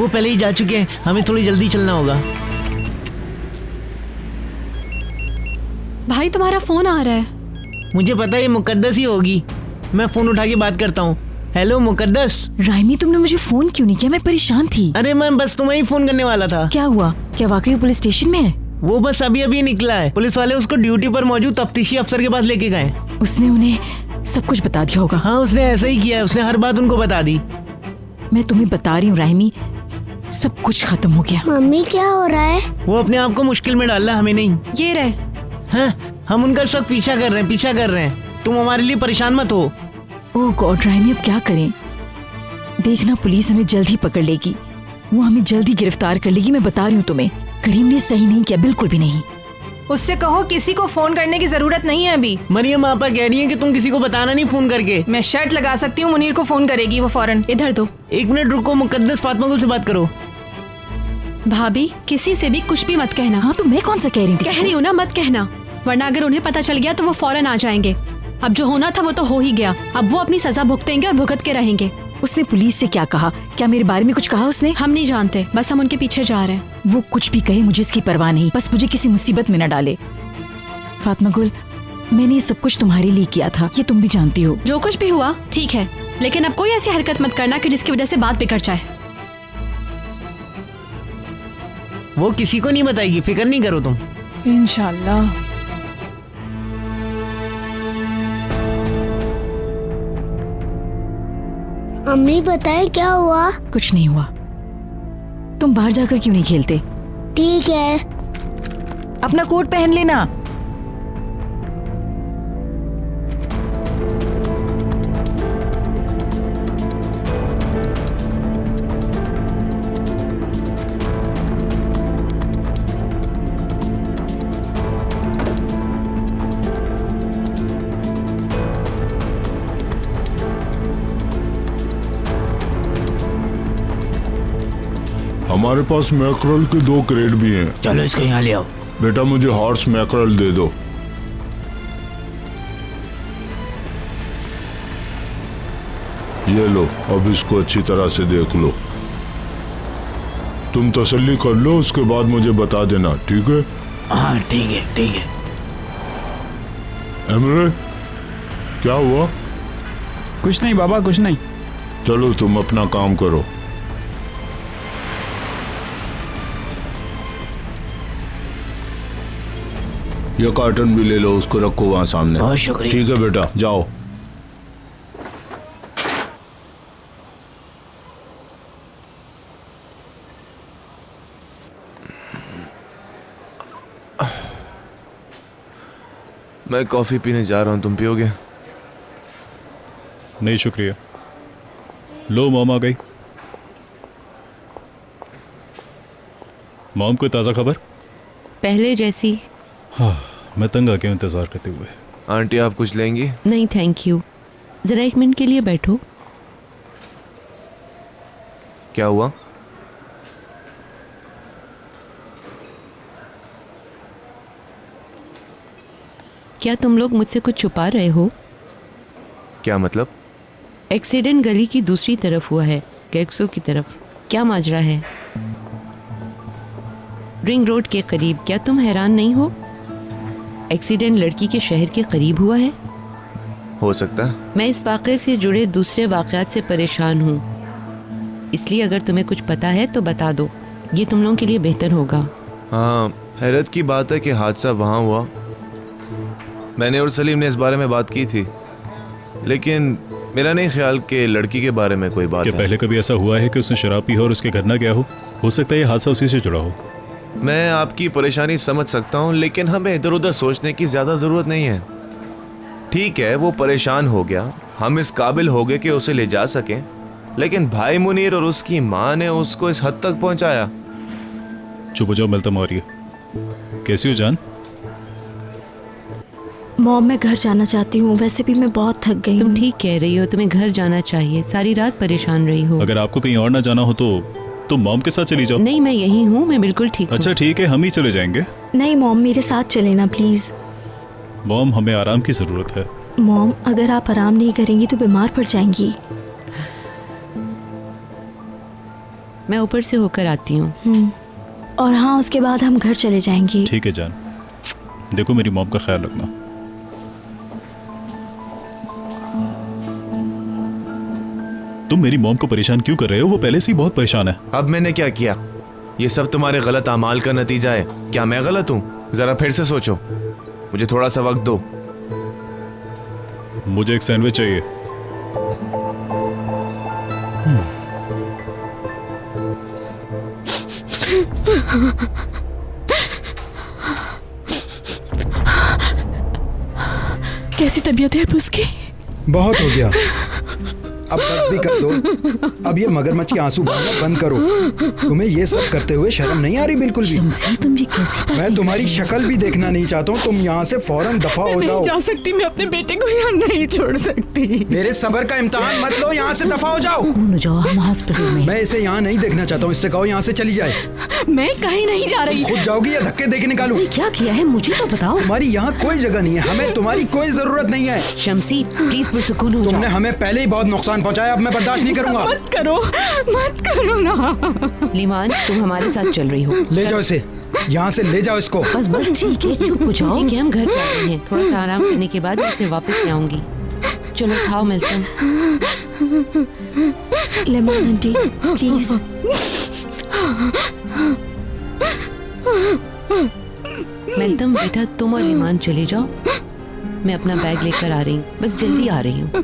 वो पहले ही जा चुके हैं, हमें थोड़ी जल्दी चलना होगा। भाई तुम्हारा फोन आ रहा है। मुझे पता है ये मुकद्दस ही होगी, मैं फोन उठा के बात करता हूँ। हेलो मुकद्दस। राइमी, तुमने मुझे फोन क्यों नहीं किया? मैं परेशान थी। अरे मैं बस तुम्हें ही फोन करने वाला था। क्या हुआ? क्या वाकई वो पुलिस स्टेशन में है? वो बस अभी अभी निकला है, पुलिस वाले उसको ड्यूटी पर मौजूद तफ्तीशी अफसर के पास लेके गए। उसने उन्हें सब कुछ बता दिया होगा। हाँ उसने ऐसा ही किया है, उसने हर बात उनको बता दी। मैं तुम्हें बता रही हूँ राइमी, सब कुछ खत्म हो गया। मम्मी क्या हो रहा है? वो अपने आप को मुश्किल में डाल रहा है, हमें नहीं। ये रहे। हाँ, हम उनका सब पीछा कर रहे हैं। तुम हमारे लिए परेशान मत हो। ओह गॉड राइमी, अब क्या करें? देखना पुलिस हमें जल्द ही पकड़ लेगी, वो हमें जल्द ही गिरफ्तार कर लेगी। मैं बता रही हूँ तुम्हें, करीम ने सही नहीं किया, बिल्कुल भी नहीं। उससे कहो किसी को फोन करने की जरूरत नहीं है अभी। मरियम आपा कह रही है कि तुम किसी को बताना नहीं फोन करके। मैं शर्त लगा सकती हूँ मुनीर को फोन करेगी वो फौरन। इधर दो। 1 मिनट रुको, मुकद्दस फातिमा गुल से बात करो। भाभी किसी से भी कुछ भी मत कहना। हाँ तो मैं कौन सा कह रही हूँ? कह रही हूँ ना, मत कहना, वरना अगर उन्हें पता चल गया तो वो फौरन आ जाएंगे। अब जो होना था वो तो हो ही गया, अब वो अपनी सजा भुगतेंगे और भुगत के रहेंगे। उसने पुलिस से क्या कहा? क्या मेरे बारे में कुछ कहा उसने? हम नहीं जानते, बस हम उनके पीछे जा रहे हैं। वो कुछ भी कहे मुझे इसकी परवाह नहीं, बस मुझे किसी मुसीबत में न डाले। फातिमा गुल, मैंने ये सब कुछ तुम्हारे लिए किया था, ये तुम भी जानती हो। जो कुछ भी हुआ ठीक है, लेकिन अब कोई ऐसी हरकत मत करना कि जिसकी वजह से बात बिगड़ जाए। वो किसी को नहीं बताएगी, फिक्र नहीं करो तुम। इंशाल्लाह। मम्मी बताएं क्या हुआ? कुछ नहीं हुआ। तुम बाहर जाकर क्यों नहीं खेलते? ठीक है। अपना कोट पहन लेना। हमारे पास मैकरल के 2 क्रेट भी हैं। चलो इसको यहाँ ले आओ। बेटा मुझे हॉर्स मैकरल दे दो। ये लो, अब इसको अच्छी तरह से देख लो। तुम तसल्ली कर लो, उसके बाद मुझे बता देना, ठीक है? हाँ ठीक है ठीक है। एमरे, क्या हुआ? कुछ नहीं बाबा, कुछ नहीं। चलो तुम अपना काम करो। ये कार्टन भी ले लो, उसको रखो वहां सामने। बहुत शुक्रिया। ठीक है बेटा, जाओ। मैं कॉफी पीने जा रहा हूँ, तुम पियोगे? नहीं शुक्रिया। लो मॉम आ गई। मॉम को ताज़ा खबर? पहले जैसी। हाँ, मैं तंग आ गया इंतजार करते हुए। आंटी आप कुछ लेंगी? नहीं थैंक यू, जरा 1 मिनट के लिए बैठो। क्या हुआ? क्या तुम लोग मुझसे कुछ छुपा रहे हो? क्या मतलब? एक्सीडेंट गली की दूसरी तरफ हुआ है, कैक्सो की तरफ। क्या माजरा है? रिंग रोड के करीब। क्या तुम हैरान नहीं हो? एक्सीडेंट लड़की के शहर के करीब हुआ है। हो सकता है। मैं इस वाक़े से जुड़े दूसरे वाक़यात से परेशान हूँ, इसलिए अगर तुम्हें कुछ पता है तो बता दो, ये तुम लोगों के लिए बेहतर होगा। हाँ, हैरत की बात है कि हादसा वहाँ हुआ। मैंने और सलीम ने इस बारे में बात की थी, लेकिन मेरा नहीं ख्याल कि लड़की के बारे में कोई बात है। पहले कभी ऐसा हुआ है कि उसने शराब पी हो और उसके घर ना गया हो? हो सकता है ये हादसा उसी से जुड़ा हो। मैं आपकी परेशानी समझ सकता हूँ, लेकिन हमें इधर उधर सोचने की ज़्यादा ज़रूरत नहीं है। ठीक है, वो परेशान हो गया, हम इस काबिल हो गए कि उसे ले जा सकें, लेकिन भाई मुनीर और उसकी माँ ने उसको इस हद तक पहुँचाया। चुप हो जाओ, मिलता मारिए। कैसी हो जान? मॉम मैं घर जाना चाहती हूँ, वैसे भी मैं बहुत थक गई तुम हूँ। ठीक कह रही हो, तुम्हें घर जाना चाहिए, सारी रात परेशान रही हो। अगर आपको कहीं और ना जाना हो तो तुम मॉम के साथ चली जाओ। नहीं, मैं यही हूँ, मैं बिल्कुल ठीक हूँ। अच्छा ठीक है, हम ही चले जाएंगे। नहीं मॉम, मेरे साथ चले ना प्लीज। मॉम, हमें आराम की जरूरत है। मॉम, अगर आप आराम नहीं करेंगी तो बीमार पड़ जाएंगी। मैं ऊपर से होकर आती हूँ। और हाँ, उसके बाद हम घर चले जाएंगे। ठीक है जान, देखो मेरी मॉम का ख्याल रखना। तुम मेरी मॉम को परेशान क्यों कर रहे हो? वो पहले से ही बहुत परेशान है। अब मैंने क्या किया? ये सब तुम्हारे गलत अमाल का नतीजा है। क्या मैं गलत हूँ? जरा फिर से सोचो, मुझे थोड़ा सा वक्त दो। मुझे एक सैंडविच चाहिए। कैसी तबीयत है अब उसकी? बहुत हो गया, अब बस भी कर दो। अब ये मगरमच्छ के आंसू बहाना बंद करो। तुम्हें ये सब करते हुए शर्म नहीं आ रही बिल्कुल भी? शमसी, तुम ये कैसी बात? मैं तुम्हारी शक्ल भी देखना नहीं चाहता हूँ। तुम यहाँ से फौरन दफा हो जाओ। जा सकती, मैं अपने बेटे को यहाँ नहीं छोड़ सकती। मेरे सब्र का इम्तिहान मत लो, यहाँ से दफा हो जाओ। कौन हो जाओ, हम हॉस्पिटल में। मैं इसे यहाँ नहीं देखना चाहता हूँ। इससे कहो यहाँ से चली जाए। मैं कहीं नहीं जा रही। खुद जाओगी या धक्के देके निकालूं? क्या किया है मुझे तो बताओ। तुम्हारी यहाँ कोई जगह नहीं है। हमें तुम्हारी कोई जरूरत नहीं है। शमसी प्लीज पुरसुकून हो तुमने जाओ। हमें पहले ही बहुत नुकसान पहुँचाया। अब मैं बर्दाश्त नहीं करूंगा। मत करो ना। लीमान तुम हमारे साथ चल रही हो। ले जाओ इसे, यहाँ से ले जाओ इसको। बस बस ठीक है, चुप हो जाओ। ठीक है, हम घर जा रहे हैं। थोड़ा सा आराम करने के बाद मैं इसे वापस ले आऊंगी। चलो खाओ Milton. Lemon aunty please. Milton बेटा, तुम और लीमान चले जाओ, मैं अपना बैग लेकर आ रही हूँ। बस जल्दी आ रही हूँ।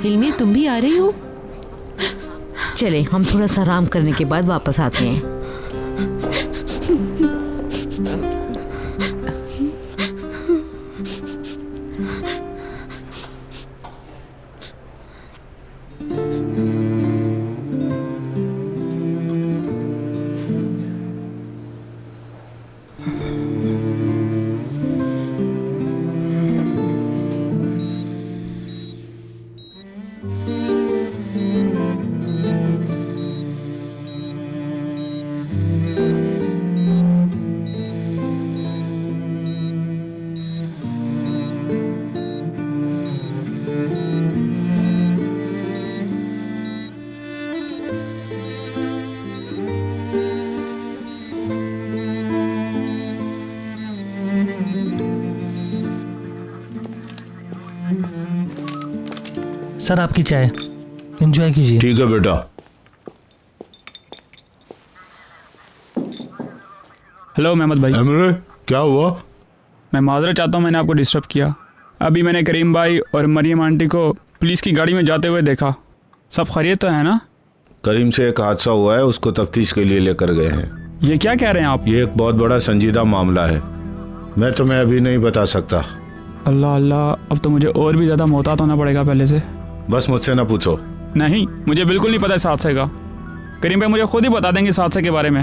हिलमी तुम भी आ रही हो? चले, हम थोड़ा सा आराम करने के बाद वापस आते हैं। सर आपकी चाय, एंजॉय कीजिए। ठीक है बेटा। हेलो महमद भाई। एमरे, क्या हुआ? मैं माजरत चाहता हूँ, मैंने आपको डिस्टर्ब किया। अभी मैंने करीम भाई और मरियम आंटी को पुलिस की गाड़ी में जाते हुए देखा। सब खैरियत तो है ना? करीम से एक हादसा हुआ है, उसको तफ्तीश के लिए लेकर गए हैं। ये क्या कह रहे हैं आप? ये एक बहुत बड़ा संजीदा मामला है, मैं तुम्हें अभी नहीं बता सकता। अल्लाह अल्लाह, अब तो मुझे और भी ज़्यादा मोहतात होना पड़ेगा पहले से। बस मुझसे ना पूछो। नहीं, मुझे बिल्कुल नहीं पता इस हादसे का। करीम भाई मुझे खुद ही बता देंगे इस हादसे के बारे में।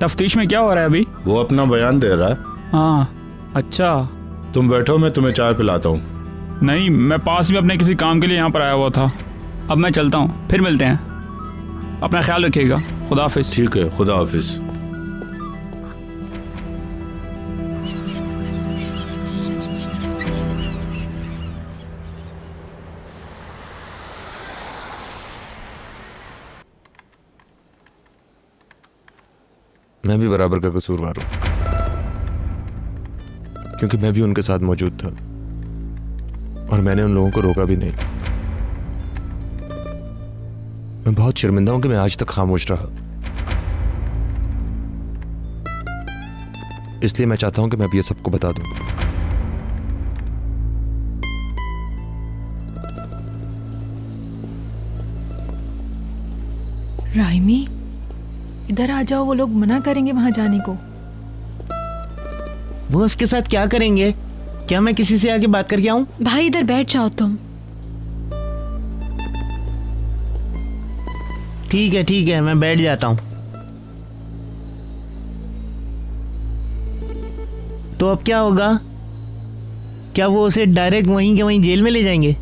तफ्तीश में क्या हो रहा है अभी? वो अपना बयान दे रहा है। हाँ अच्छा। तुम बैठो, मैं तुम्हें चाय पिलाता हूँ। नहीं, मैं पास में अपने किसी काम के लिए यहाँ पर आया हुआ था। अब मैं चलता हूँ, फिर मिलते हैं। अपना ख्याल रखिएगा। खुदा हाफिज। ठीक है, खुदा हाफिज। मैं भी बराबर का कसूरवार हूं, क्योंकि मैं भी उनके साथ मौजूद था और मैंने उन लोगों को रोका भी नहीं। मैं बहुत शर्मिंदा हूं कि मैं आज तक खामोश रहा। इसलिए मैं चाहता हूं कि मैं अब ये सबको बता दूं। राइमी, इधर आ जाओ, वो लोग मना करेंगे वहां जाने को। वो उसके साथ क्या करेंगे? क्या मैं किसी से आके बात करके आऊं? भाई इधर बैठ जाओ तुम। ठीक है, मैं बैठ जाता हूं। तो अब क्या होगा? क्या वो उसे डायरेक्ट वहीं के वहीं जेल में ले जाएंगे?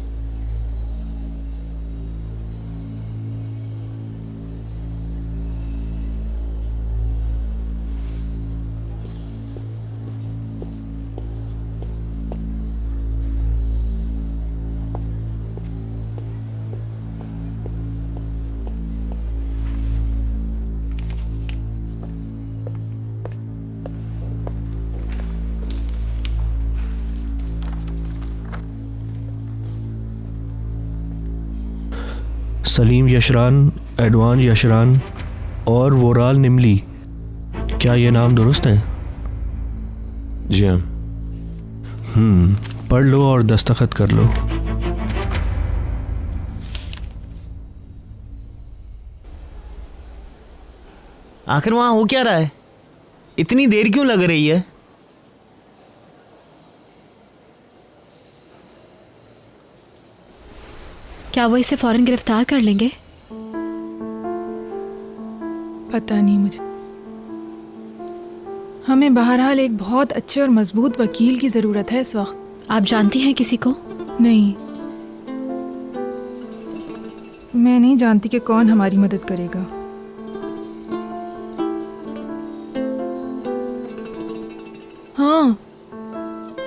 सलीम यशरान, एडवान यशरान और वोराल निमली, क्या ये नाम दुरुस्त हैं? जी हाँ। पढ़ लो और दस्तखत कर लो। आखिर वहां हो क्या रहा है? इतनी देर क्यों लग रही है? क्या वो इसे फौरन गिरफ्तार कर लेंगे? पता नहीं मुझे। हमें बहरहाल एक बहुत अच्छे और मजबूत वकील की ज़रूरत है इस वक्त। आप जानती हैं किसी को? नहीं, मैं नहीं जानती कि कौन हमारी मदद करेगा। हाँ,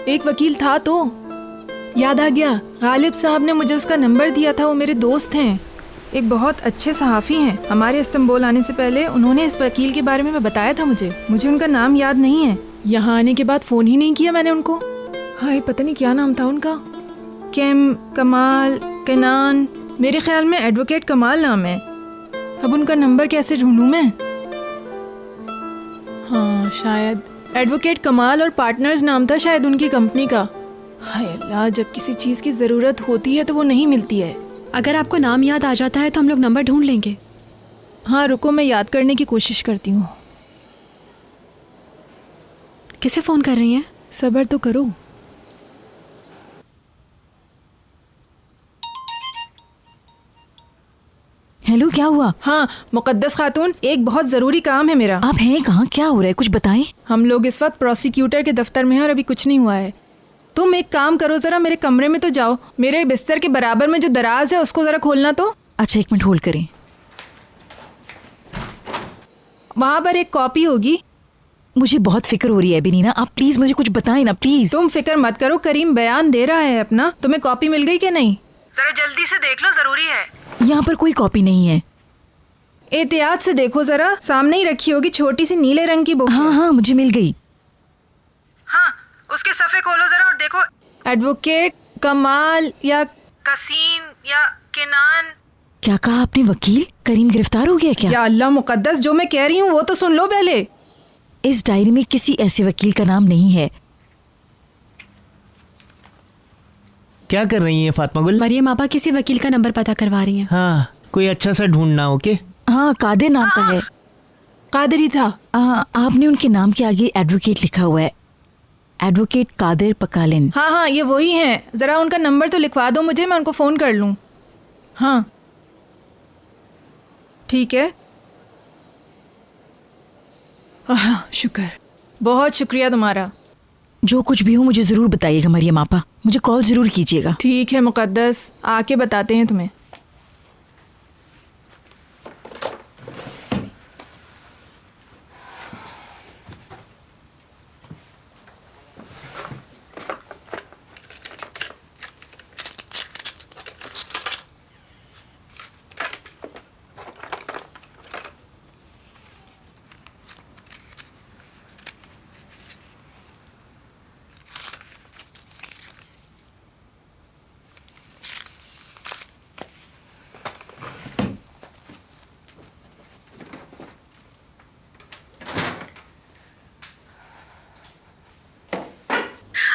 एक वकील था तो याद आ गया। गालिब साहब ने मुझे उसका नंबर दिया था। वो मेरे दोस्त हैं, एक बहुत अच्छे सहाफ़ी हैं। हमारे इस्तांबुल आने से पहले उन्होंने इस वकील के बारे में बताया था मुझे उनका नाम याद नहीं है। यहाँ आने के बाद फ़ोन ही नहीं किया मैंने उनको। हाय, पता नहीं क्या नाम था उनका। कमाल, केनान, मेरे ख्याल में एडवोकेट कमाल नाम है। अब उनका नंबर कैसे ढूंढूं मैं? हाँ, शायद एडवोकेट कमाल और पार्टनर्स नाम था शायद उनकी कंपनी का। हाय अल्लाह, जब किसी चीज़ की ज़रूरत होती है तो वो नहीं मिलती है। अगर आपको नाम याद आ जाता है तो हम लोग नंबर ढूंढ लेंगे। हाँ, रुको, मैं याद करने की कोशिश करती हूँ। किसे फ़ोन कर रही हैं? सब्र तो करो। हेलो, क्या हुआ? हाँ मुकद्दस खातून, एक बहुत ज़रूरी काम है मेरा। आप हैं कहाँ? क्या हो रहा है, कुछ बताएं। हम लोग इस वक्त प्रोसिक्यूटर के दफ्तर में हैं और अभी कुछ नहीं हुआ है। तुम एक काम करो, ज़रा मेरे कमरे में तो जाओ। मेरे बिस्तर के बराबर में जो दराज है उसको ज़रा खोलना तो। अच्छा, 1 मिनट होल्ड करें। वहाँ पर एक कॉपी होगी। मुझे बहुत फिक्र हो रही है बिनीना, आप प्लीज मुझे कुछ बताएं ना, प्लीज। तुम फिक्र मत करो, करीम बयान दे रहा है अपना। तुम्हें कॉपी मिल गई कि नहीं? जरा जल्दी से देख लो, जरूरी है। यहाँ पर कोई कॉपी नहीं है। एहतियात से देखो जरा, सामने ही रखी होगी छोटी सी नीले रंग की बुक। हाँ, मुझे मिल गई। हाँ, उसके सफ़े खोलो जरा और देखो। एडवोकेट कमाल या कसीन या केनान। क्या कहा आपने? वकील करीम गिरफ्तार हो गया क्या? या अल्लाह मुकद्दस, जो मैं कह रही हूँ वो तो सुन लो पहले। इस डायरी में किसी ऐसे वकील का नाम नहीं है। क्या कर रही हैं फातिमा गुल? मरियम आपा किसी वकील का नंबर पता करवा रही हैं। हाँ, कोई अच्छा सा ढूंढना। ओके। हाँ, कादिर नाम का है। कादिर था। आपने उनके नाम के आगे एडवोकेट लिखा हुआ है, एडवोकेट कादिर पकालिन। हाँ, ये वही हैं। जरा उनका नंबर तो लिखवा दो मुझे, मैं उनको फ़ोन कर लूँ। हाँ ठीक है। शुक्र, बहुत शुक्रिया तुम्हारा। जो कुछ भी हो मुझे ज़रूर बताइएगा मरियम आपा, मुझे कॉल ज़रूर कीजिएगा। ठीक है मुकद्दस, आके बताते हैं तुम्हें।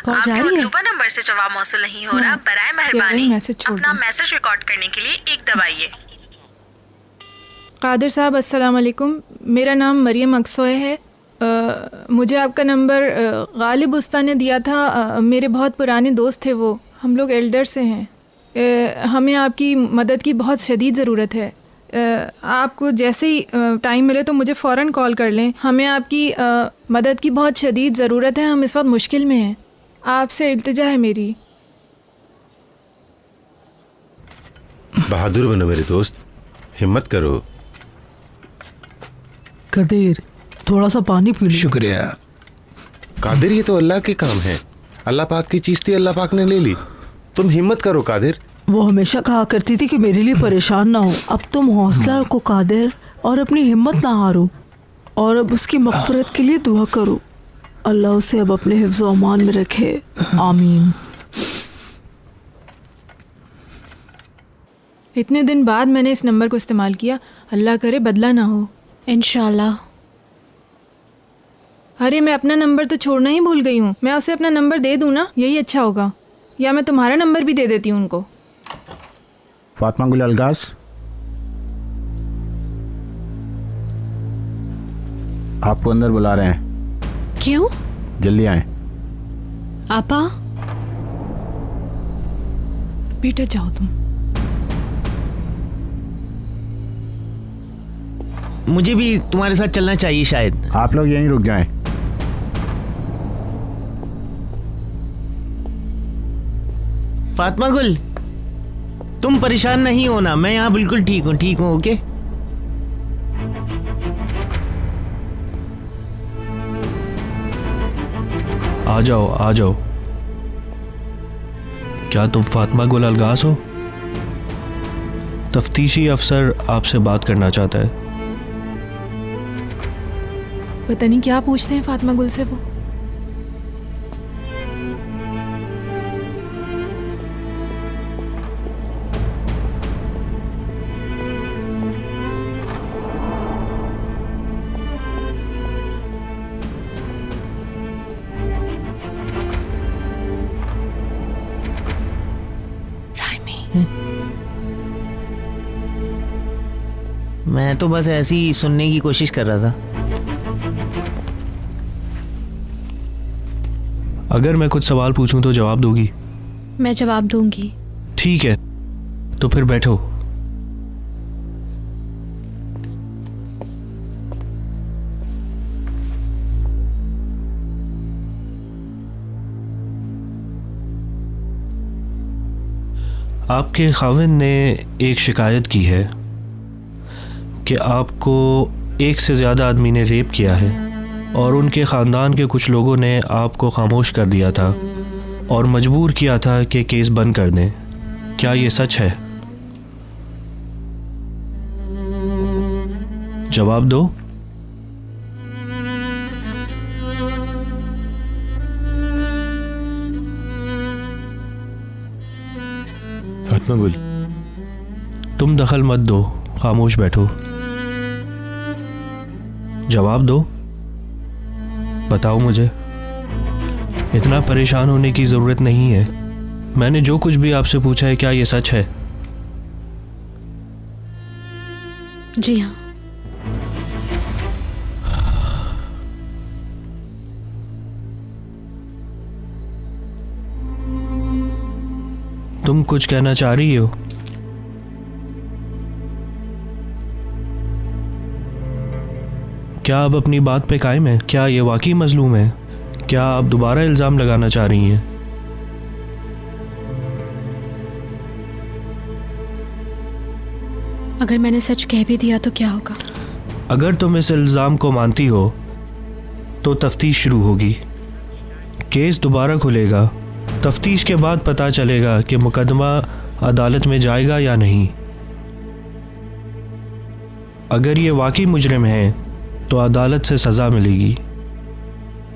आपके मतलूबा नंबर से जवाब मौसूल नहीं हो रहा। बराए मेहरबानी अपना मैसेज रिकॉर्ड करने के लिए 1 दबाइए। कादिर साहब अस्सलाम वालेकुम, मेरा नाम मरियम अक्सोय है। मुझे आपका नंबर गालिब उस्ताद ने दिया था। मेरे बहुत पुराने दोस्त थे वो, हम लोग एल्डर से हैं। हमें आपकी मदद की बहुत शदीद ज़रूरत है। आपको जैसे ही टाइम मिले तो मुझे फ़ौरन कॉल कर लें। हमें आपकी मदद की बहुत शदीद ज़रूरत है। हम इस वक्त मुश्किल में हैं, आपसे इल्तिजा है मेरी। बहादुर बनो मेरे दोस्त, हिम्मत करो। कादिर थोड़ा सा पानी पी लो। शुक्रिया। कादिर ये तो अल्लाह के काम है, अल्लाह पाक की चीज़ थी, अल्लाह पाक ने ले ली। तुम हिम्मत करो कादिर। वो हमेशा कहा करती थी कि मेरे लिए परेशान ना हो। अब तुम हौसला रखो कादिर और अपनी हिम्मत ना हारो, और अब उसकी मग़फ़िरत के लिए दुआ करो। अल्लाह उसे अब अपने हिफ्ज़ व अमान में रखे, आमीन। इतने दिन बाद मैंने इस नंबर को इस्तेमाल किया, अल्लाह करे बदला ना हो। इंशाल्लाह। अरे मैं अपना नंबर तो छोड़ना ही भूल गई हूँ, मैं उसे अपना नंबर दे दूँ ना, यही अच्छा होगा। या मैं तुम्हारा नंबर भी दे देती हूँ उनको। फातिमा गुल अलगास, आपको अंदर बुला रहे हैं। क्यों? जल्दी आए। आपा। बेटा जाओ तुम। मुझे भी तुम्हारे साथ चलना चाहिए शायद। आप लोग यहीं रुक जाएं। फातिमा गुल, तुम परेशान नहीं होना, मैं यहाँ बिल्कुल ठीक हूँ। ओके? आ जाओ। क्या तुम फातिमा गुल अलगास हो? तफ्तीशी अफसर आपसे बात करना चाहता है। पता नहीं क्या पूछते हैं फातिमा गुल से वो। मैं तो बस ऐसे ही सुनने की कोशिश कर रहा था। अगर मैं कुछ सवाल पूछूं तो जवाब दोगी? मैं जवाब दूंगी। ठीक है, तो फिर बैठो। आपके खाविंद ने एक शिकायत की है कि आपको एक से ज़्यादा आदमी ने रेप किया है और उनके ख़ानदान के कुछ लोगों ने आपको खामोश कर दिया था और मजबूर किया था कि केस बंद कर दें। क्या ये सच है? जवाब दो। फातिमा गुल, तुम दखल मत दो, खामोश बैठो। जवाब दो, बताओ मुझे। इतना परेशान होने की ज़रूरत नहीं है। मैंने जो कुछ भी आपसे पूछा है, क्या ये सच है? जी हाँ। तुम कुछ कहना चाह रही हो? क्या आप अपनी बात पे कायम हैं? क्या ये वाकई मजलूम है? क्या आप दोबारा इल्ज़ाम लगाना चाह रही हैं? अगर मैंने सच कह भी दिया तो क्या होगा? अगर तुम इस इल्ज़ाम को मानती हो तो तफ्तीश शुरू होगी, केस दोबारा खुलेगा। तफ्तीश के बाद पता चलेगा कि मुकदमा अदालत में जाएगा या नहीं। अगर ये वाकई मुजरिम है तो अदालत से सज़ा मिलेगी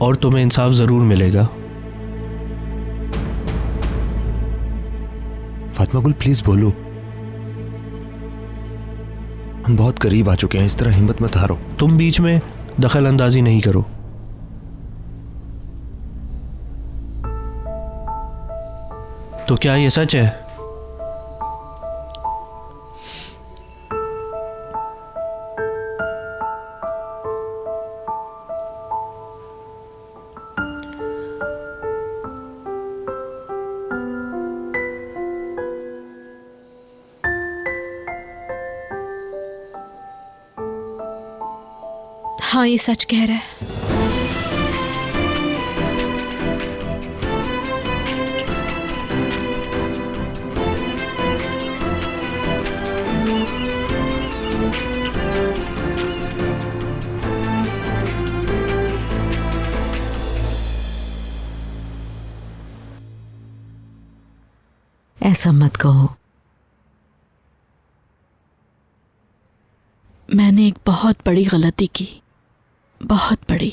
और तुम्हें इंसाफ ज़रूर मिलेगा। फातिमा गुल प्लीज बोलो, हम बहुत करीब आ चुके हैं, इस तरह हिम्मत मत हारो। तुम बीच में दखल अंदाजी नहीं करो। तो क्या ये सच है? हाँ, ये सच कह रहा है। ऐसा मत कहो। मैंने एक बहुत बड़ी गलती की, बहुत बड़ी,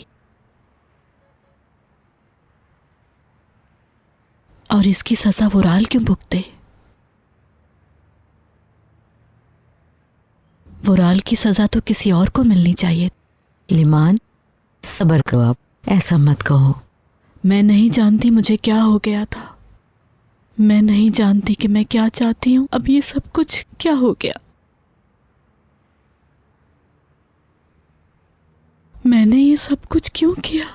और इसकी सजा वो राल क्यों भुगते? वुराल की सजा तो किसी और को मिलनी चाहिए। लिमान, सब्र करो, आप ऐसा मत कहो। मैं नहीं जानती मुझे क्या हो गया था। मैं नहीं जानती कि मैं क्या चाहती हूँ। अब ये सब कुछ क्या हो गया? मैंने ये सब कुछ क्यों किया?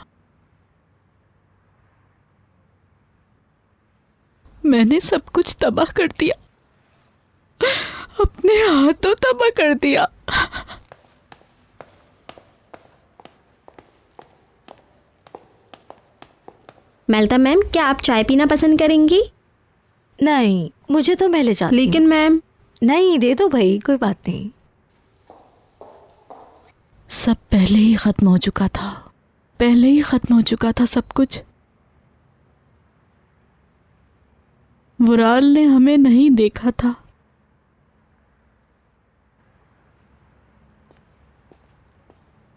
मैंने सब कुछ तबाह कर दिया, अपने हाथों तबाह कर दिया। मेल्ता मैम, क्या आप चाय पीना पसंद करेंगी? नहीं, मुझे तो मैं ले जाती। लेकिन मैम। नहीं, दे दो भाई, कोई बात नहीं। सब पहले ही खत्म हो चुका था, पहले ही खत्म हो चुका था सब कुछ। वुराल ने हमें नहीं देखा था।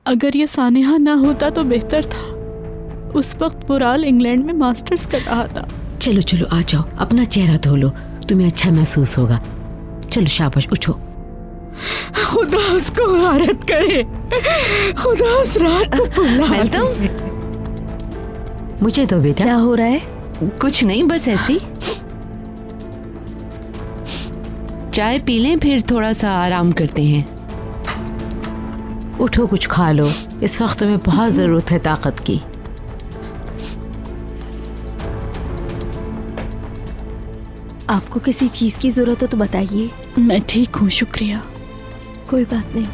अगर ये सानेहा ना होता तो बेहतर था। उस वक्त वुराल इंग्लैंड में मास्टर्स कर रहा था। चलो चलो आ जाओ, अपना चेहरा धो लो, तुम्हें अच्छा महसूस होगा। चलो शाबाश, उठो। खुदा उसको गारत करे, खुदा उस रात को भुला दे। मुझे तो बेटा। क्या हो रहा है? कुछ नहीं, बस ऐसे ही। चाय पी लें, फिर थोड़ा सा आराम करते हैं। उठो, कुछ खा लो, इस वक्त तुम्हें बहुत जरूरत है ताकत की। आपको किसी चीज की जरूरत हो तो बताइए। मैं ठीक हूँ, शुक्रिया। कोई बात नहीं।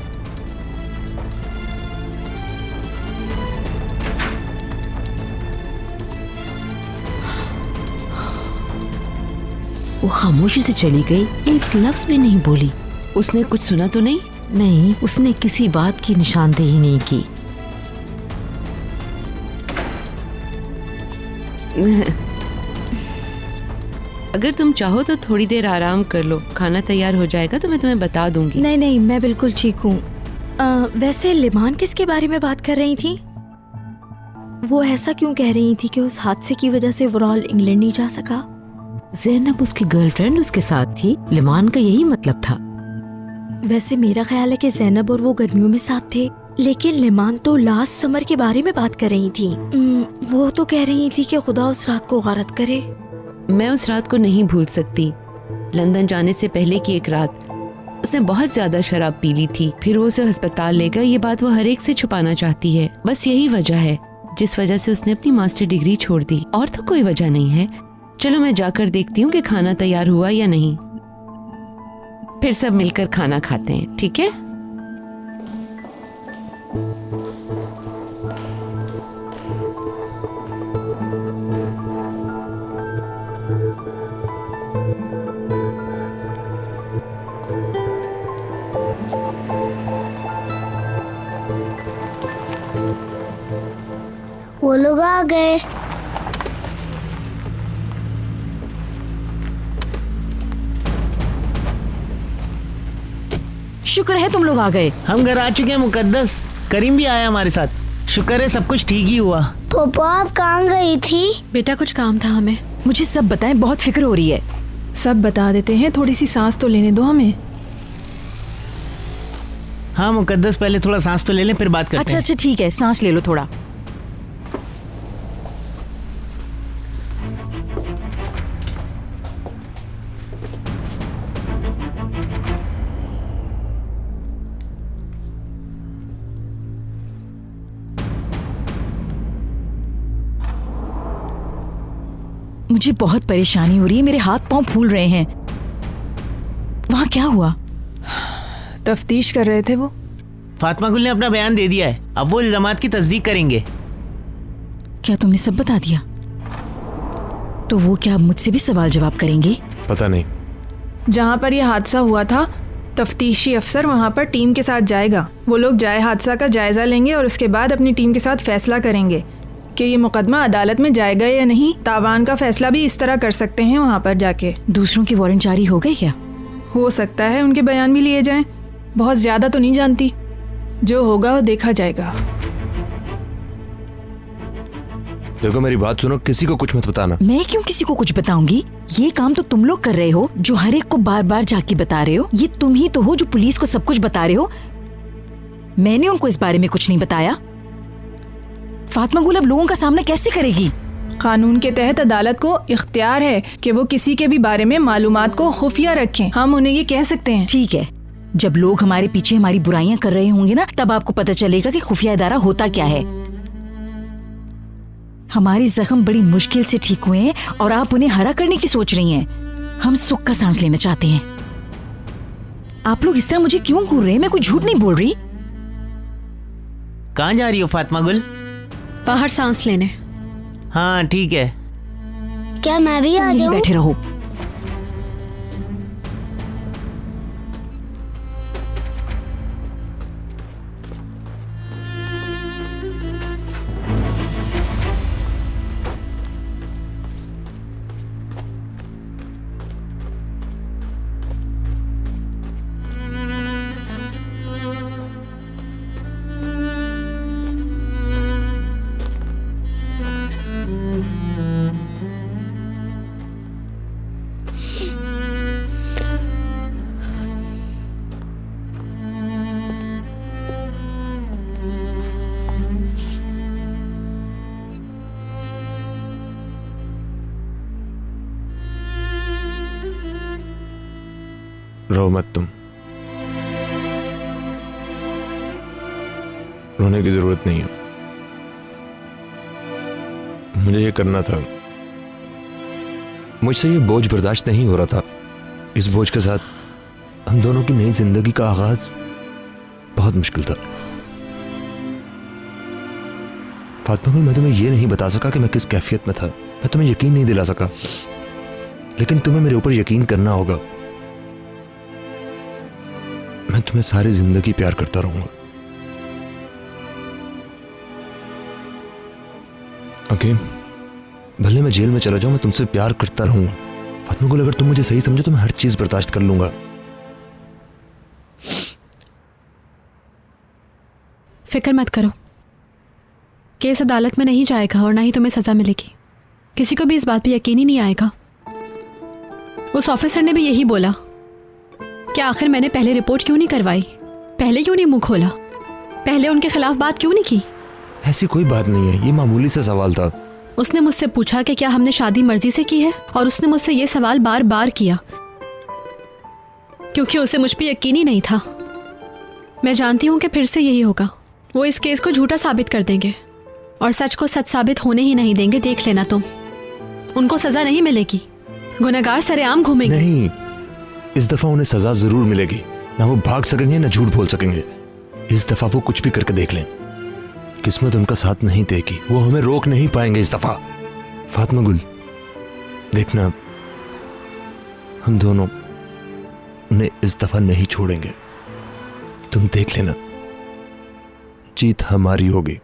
वो खामोशी से चली गई, एक लफ्ज भी नहीं बोली। उसने कुछ सुना तो नहीं? नहीं, उसने किसी बात की निशानदेही नहीं की। अगर तुम चाहो तो थोड़ी देर आराम कर लो, खाना तैयार हो जाएगा तो मैं तुम्हें बता दूंगी। नहीं नहीं, मैं बिल्कुल ठीक हूँ। वैसे लिमान किसके बारे में बात कर रही थी? वो ऐसा क्यों कह रही थी कि उस हादसे की वजह से वुराल इंग्लैंड नहीं जा सका? ज़ैनब उसकी गर्लफ्रेंड उसके साथ थी, लिमान का यही मतलब था। वैसे मेरा ख्याल है कि ज़ैनब और वो गर्मियों में साथ थे, लेकिन लिमान तो लास्ट समर के बारे में बात कर रही थी। वो तो कह रही थी कि खुदा उस रात को गारत करे। मैं उस रात को नहीं भूल सकती। लंदन जाने से पहले की एक रात उसने बहुत ज्यादा शराब पी ली थी, फिर वो उसे अस्पताल ले गया। ये बात वो हर एक से छुपाना चाहती है। बस यही वजह है जिस वजह से उसने अपनी मास्टर डिग्री छोड़ दी, और तो कोई वजह नहीं है। चलो मैं जाकर देखती हूँ कि खाना तैयार हुआ या नहीं, फिर सब मिलकर खाना खाते हैं, ठीक है? वो लोग आ गए। शुक्र है तुम लोग आ गए। हम घर आ चुके हैं मुकद्दस। करीम भी आया हमारे साथ। शुक्र है सब कुछ ठीक ही हुआ। पापा आप कहाँ गई थी? बेटा कुछ काम था हमें। मुझे सब बताएं, बहुत फिक्र हो रही है। सब बता देते हैं, थोड़ी सी सांस तो लेने दो हमें। हाँ मुकद्दस, पहले थोड़ा सांस तो ले लें, फिर बात करते हैं। अच्छा ठीक है, सांस ले लो थोड़ा। मुझे बहुत परेशानी हो रही है, मेरे हाथ पांव फूल रहे हैं। वहां क्या हुआ? तफ्तीश कर रहे थे वो। फातिमा गुल ने अपना बयान दे दिया है, अब वो इल्जामात की तस्दीक करेंगे। क्या तुमने सब बता दिया? तो वो क्या अब मुझसे भी सवाल जवाब करेंगे? पता नहीं। जहाँ पर यह हादसा हुआ था, तफ्तीशी अफसर वहाँ पर टीम के साथ जाएगा। वो लोग जाए हादसा का जायजा लेंगे और उसके बाद अपनी टीम के साथ फैसला करेंगे कि ये मुकदमा अदालत में जाएगा या नहीं। तावान का फैसला भी इस तरह कर सकते हैं वहाँ पर जाके। दूसरों के वारंट जारी हो गए क्या? हो सकता है उनके बयान भी लिए जाएं। बहुत ज्यादा तो नहीं जानती, जो होगा वो देखा जाएगा। देखो मेरी बात सुनो, किसी को कुछ मत बताना। मैं क्यों किसी को कुछ बताऊंगी? ये काम तो तुम लोग कर रहे हो, जो हर एक को बार बार जाके बता रहे हो। ये तुम ही तो हो जो पुलिस को सब कुछ बता रहे हो। मैंने उनको इस बारे में कुछ नहीं बताया। फातिमा गुल अब लोगों का सामना कैसे करेगी? कानून के तहत अदालत को इख्तियार है कि वो किसी के भी बारे में मालूमात को खुफिया रखें। हम उन्हें ये कह सकते हैं। ठीक है, जब लोग हमारे पीछे हमारी बुराइयां कर रहे होंगे ना, तब आपको पता चलेगा कि खुफिया इदारा होता क्या है। हमारे जख्म बड़ी मुश्किल से ठीक हुए हैं और आप उन्हें हरा करने की सोच रही हैं। हम सुख का सांस लेना चाहते हैं। आप लोग इस तरह मुझे क्यों घूर रहे हैं? मैं कोई झूठ नहीं बोल रही। कहाँ जा रही हो फातिमा गुल? बाहर सांस लेने। हाँ ठीक है। क्या मैं भी आ जाऊं? बैठे रहो। रो मत तुम, रोने की जरूरत नहीं है। मुझे ये करना था। मुझसे ये बोझ बर्दाश्त नहीं हो रहा था। इस बोझ के साथ हम दोनों की नई जिंदगी का आगाज बहुत मुश्किल था। फातिमा गुल, मैं तुम्हें ये नहीं बता सका कि मैं किस कैफियत में था। मैं तुम्हें यकीन नहीं दिला सका, लेकिन तुम्हें मेरे ऊपर यकीन करना होगा। मैं तुम्हें सारी जिंदगी प्यार करता रहूंगा। ओके, भले मैं जेल में चला जाऊं, मैं तुमसे प्यार करता रहूंगा। फातिमा गुल, अगर तुम मुझे सही समझो तो मैं हर चीज बर्दाश्त कर लूंगा। फिक्र मत करो, केस अदालत में नहीं जाएगा और ना ही तुम्हें सजा मिलेगी। किसी को भी इस बात पे यकीन ही नहीं आएगा। उस ऑफिसर ने भी यही बोला कि आखिर मैंने पहले रिपोर्ट क्यों नहीं करवाई, पहले क्यों नहीं मुंह खोला, पहले उनके खिलाफ बात क्यों नहीं की। ऐसी कोई बात नहीं है, ये मामूली सा सवाल था। उसने मुझसे पूछा कि क्या हमने शादी मर्जी से की है, और उसने मुझसे ये सवाल बार बार किया क्योंकि उसे मुझ पर यकीन ही नहीं था। मैं जानती हूँ कि फिर से यही होगा। वो इस केस को झूठा साबित कर देंगे और सच को सच साबित होने ही नहीं देंगे। देख लेना तुम, उनको सजा नहीं मिलेगी। गुनहगार सरेआम घूमेंगे। नहीं, इस दफा उन्हें सजा जरूर मिलेगी। ना वो भाग सकेंगे ना झूठ बोल सकेंगे। इस दफा वो कुछ भी करके देख लें, किस्मत उनका साथ नहीं देगी। वो हमें रोक नहीं पाएंगे इस दफा। फातिमा गुल, देखना, हम दोनों उन्हें इस दफा नहीं छोड़ेंगे। तुम देख लेना, जीत हमारी होगी।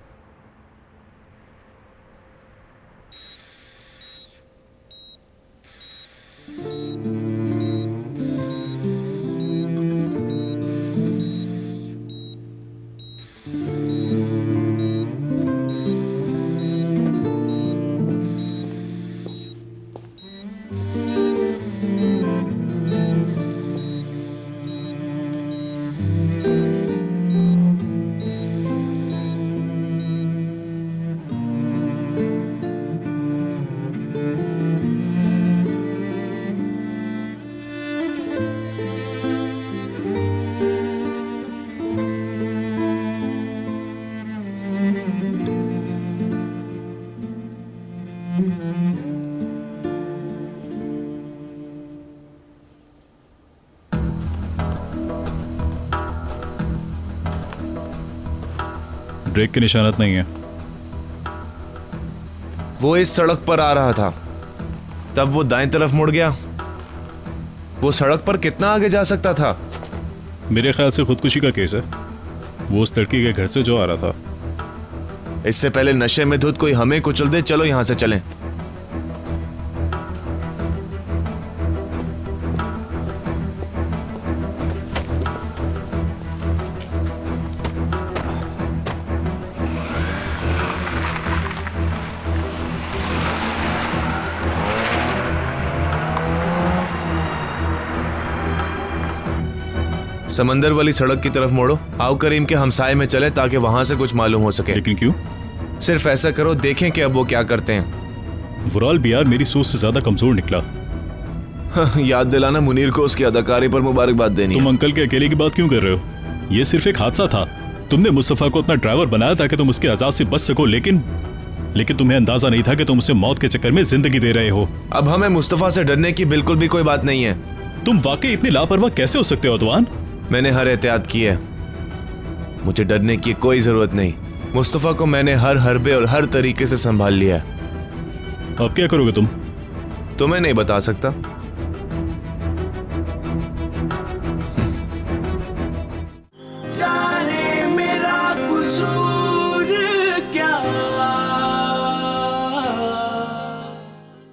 ब्रेक के निशानात नहीं है। वो इस सड़क पर आ रहा था, तब वो दाएं तरफ मुड़ गया। वो सड़क पर कितना आगे जा सकता था? मेरे ख्याल से खुदकुशी का केस है। वो उस लड़की के घर से जो आ रहा था। इससे पहले नशे में धुत कोई हमें कुचल दे। चलो यहां से चलें। समंदर वाली सड़क की तरफ मोड़ो। आओ करीम के हमसाए में चले ताकि वहां से कुछ मालूम हो सके। लेकिन क्यों? सिर्फ ऐसा करो, देखें कि अब वो क्या करते हैं। वुराल भी यार मेरी सोच से ज्यादा कमजोर निकला। याद दिलाना मुनीर को उसकी अदाकारी पर मुबारकबाद देनी। तुम अंकल के अकेले की बात क्यों कर रहे हो? ये सिर्फ एक हादसा था। तुमने मुस्तफा को अपना ड्राइवर बनाया ताकि तुम उसके अजाब से बच सको, लेकिन तुम्हें अंदाजा नहीं था कि तुम उसे मौत के चक्कर में जिंदगी दे रहे हो। अब हमें मुस्तफा से डरने की बिल्कुल भी कोई बात नहीं है। तुम वाकई इतनी लापरवाह कैसे हो सकते हो अदवान? मैंने हर एहतियात की है, मुझे डरने की कोई जरूरत नहीं। मुस्तफा को मैंने हर हरबे और हर तरीके से संभाल लिया है। अब क्या करोगे तुम? तुम्हें नहीं बता सकता।